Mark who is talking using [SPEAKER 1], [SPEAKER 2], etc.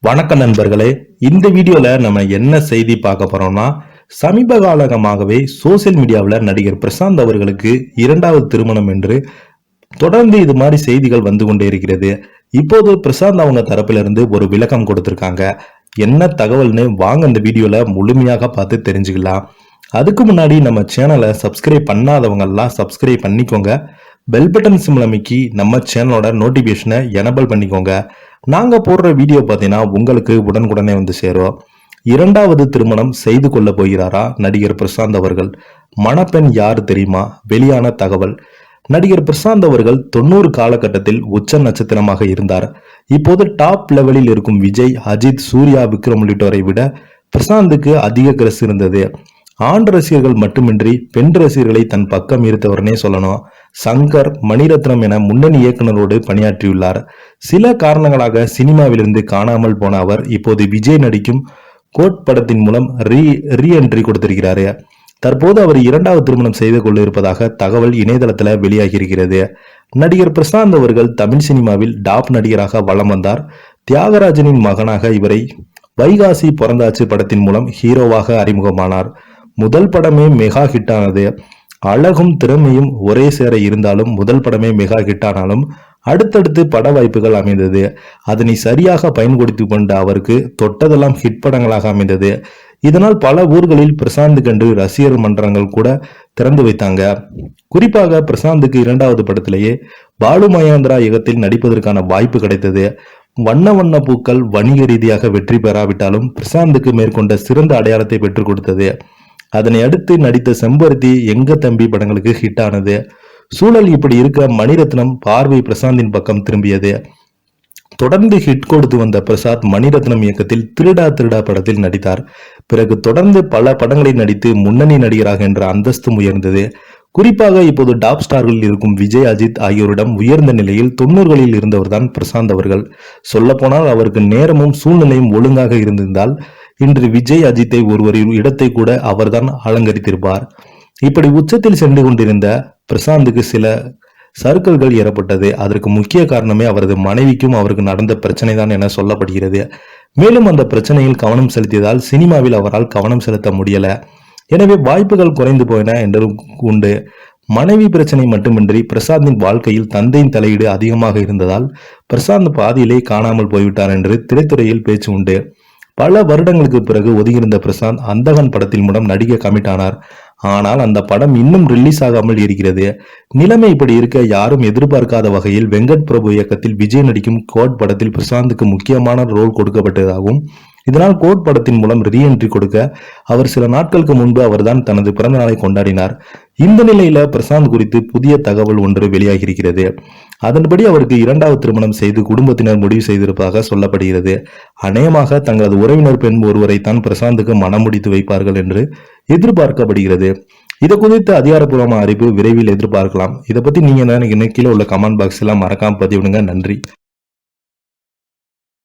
[SPEAKER 1] வணக்கம் நண்பர்களே. இந்த வீடியோல நம்ம என்ன செய்தி பார்க்க போறோம்னா, சமீப காலமாகவே சோசியல் மீடியாவில் நடிகர் பிரசாந்த் அவர்களுக்கு இரண்டாவது திருமணம் என்று தொடர்ந்து இது மாதிரி செய்திகள் வந்து கொண்டே இருக்கிறது. இப்போது பிரசாந்த் அவங்க தரப்பிலிருந்து ஒரு விளக்கம் கொடுத்திருக்காங்க. என்ன தகவல்னு வாங்க இந்த வீடியோல முழுமையாக பார்த்து தெரிஞ்சுக்கலாம். அதுக்கு முன்னாடி நம்ம சேனலை சப்ஸ்கிரைப் பண்ணாதவங்க எல்லாம் சப்ஸ்கிரைப் பண்ணிக்கோங்க. பெல் பட்டன் சிம்பிள் அமைக்கி நம்ம சேனலோட நோட்டிபிகேஷனை எனபிள் பண்ணிக்கோங்க. நாங்க போடுற வீடியோ பார்த்தீங்கன்னா உங்களுக்கு உடனுக்குடனே வந்து சேரும். இரண்டாவது திருமணம் செய்து கொள்ள போகிறாரா நடிகர் பிரசாந்த் அவர்கள்? மணப்பெண் யார் தெரியுமா? வெளியான தகவல். நடிகர் பிரசாந்த் அவர்கள் 90 காலகட்டத்தில் உச்ச நட்சத்திரமாக இருந்தார். இப்போது டாப் லெவலில் இருக்கும் விஜய், அஜித், சூர்யா, விக்ரம் உள்ளிட்டோரை விட பிரசாந்துக்கு அதிக கிரஸ் இருந்தது. ஆண் ரசிகர்கள் மட்டுமின்றி பெண் ரசிகர்களை தன் பக்கம் ஈர்த்தவர்னே சொல்லணும். சங்கர், மணிரத்னம் என முன்னணி இயக்குநரோடு பணியாற்றியுள்ளார். சில காரணங்களாக சினிமாவிலிருந்து காணாமல் போன அவர் இப்போது விஜய் நடிக்கும் கோட் படத்தின் மூலம் ரீ என்ட்ரி கொடுத்திருக்கிறாரு. தற்போது அவர் இரண்டாவது திருமணம் செய்து கொள்ள இருப்பதாக தகவல் இணையதளத்தில் வெளியாகியிருக்கிறது. நடிகர் பிரசாந்த் அவர்கள் தமிழ் சினிமாவில் டாப் நடிகராக வலம் வந்தார். தியாகராஜனின் மகனாக இவரை வைகாசி பிறந்தாச்சு படத்தின் மூலம் ஹீரோவாக அறிமுகமானார். முதல் படமே மெகா ஹிட் ஆனது. அழகும் திறமையும் ஒரே சேர இருந்தாலும் முதல் படமே மெகா ஹிட் ஆனாலும் அடுத்தடுத்து பட வாய்ப்புகள் அமைந்தது. அதனை சரியாக பயன்படுத்தி கொண்ட அவருக்கு தொட்டதெல்லாம் ஹிட் படங்களாக அமைந்தது. இதனால் பல ஊர்களில் பிரசாந்த் கண்டு ரசிகர் மன்றங்கள் கூட திறந்து வைத்தாங்க. குறிப்பாக பிரசாந்துக்கு இரண்டாவது படத்திலேயே பாலு மகேந்திரா இயக்கத்தில் நடிப்பதற்கான வாய்ப்பு கிடைத்தது. வண்ண வண்ண பூக்கள் வணிக ரீதியாக வெற்றி பெறாவிட்டாலும் பிரசாந்துக்கு மேற்கொண்ட சிறந்த அடையாளத்தை பெற்றுக் கொடுத்தது. அதனை அடுத்து நடித்த செம்பருத்தி, எங்க தம்பி படங்களுக்கு ஹிட் ஆனது. சூழல் இப்படி இருக்க மணிரத்னம் பார்வை பிரசாந்தின் பக்கம் திரும்பியது. தொடர்ந்து ஹிட் கொடுத்து வந்த பிரசாத் மணிரத்னம் இயக்கத்தில் திருடா திருடா படத்தில் நடித்தார். பிறகு தொடர்ந்து பல படங்களில் நடித்து முன்னணி நடிகராக என்ற அந்தஸ்தும் உயர்ந்தது. குறிப்பாக இப்போது டாப் ஸ்டார்களில் இருக்கும் விஜய், அஜித் ஆகியோரிடம் உயர்ந்த நிலையில் 90களில் இருந்தவர்தான் பிரசாந்த் அவர்கள். சொல்ல போனால் அவருக்கு நேரமும் சூழ்நிலையும் ஒழுங்காக இருந்திருந்தால் இன்று விஜய், அஜித்தை ஒருவரின் இடத்தை கூட அவர்தான் அலங்கரித்திருப்பார். இப்படி உச்சத்தில் சென்று கொண்டிருந்த பிரசாந்துக்கு சில சறுக்கல்கள் ஏற்பட்டது. அதற்கு முக்கிய காரணமே அவரது மனைவிக்கும் அவருக்கு நடந்த பிரச்சனை தான் என சொல்லப்படுகிறது. மேலும் அந்த பிரச்சனையில் கவனம் செலுத்தியதால் சினிமாவில் அவரால் கவனம் செலுத்த முடியல. எனவே வாய்ப்புகள் குறைந்து போயின என்று உண்டு. மனைவி பிரச்சனை மட்டுமின்றி பிரசாந்தின் வாழ்க்கையில் தந்தையின் தலையீடு அதிகமாக இருந்ததால் பிரசாந்த் பாதியிலே காணாமல் போய்விட்டார் என்று திரைத்துறையில் பேச்சு உண்டு. பல வருடங்களுக்கு பிறகு ஒதுங்கியிருந்த பிரசாந்த் அந்தகன் படத்தின் மூலம் நடிக்க கமிட் ஆனார். ஆனால் அந்த படம் இன்னும் ரிலீஸ் ஆகாமல் இருக்கிறது. நிலைமை இப்படி இருக்க யாரும் எதிர்பார்க்காத வகையில் வெங்கட் பிரபு இயக்கத்தில் விஜய் நடிக்கும் கோட் படத்தில் பிரசாந்துக்கு முக்கியமான ரோல் கொடுக்கப்பட்டதாகவும் இதனால் கோட் படத்தின் மூலம் ரீஎன்ட்ரி கொடுக்க அவர் சில நாட்களுக்கு முன்பு அவர்தான் தனது பிறந்த நாளை கொண்டாடினார். இந்த நிலையில பிரசாந்த் குறித்து புதிய தகவல் ஒன்று வெளியாகியிருக்கிறது. அதன்படி அவருக்கு இரண்டாவது திருமணம் செய்து குடும்பத்தினர் முடிவு செய்திருப்பதாக சொல்லப்படுகிறது. அநேகமாக தங்களது உறவினர் பெண் ஒருவரை தான் பிரசாந்துக்கு மனம் முடித்து வைப்பார்கள் என்று எதிர்பார்க்கப்படுகிறது. இது குறித்த அதிகாரப்பூர்வமான அறிவிப்பு விரைவில் எதிர்பார்க்கலாம். இதை பத்தி நீங்க என்ன கீழே உள்ள கமெண்ட் பாக்ஸ் எல்லாம் மறக்காம பதிவிடுங்க. நன்றி.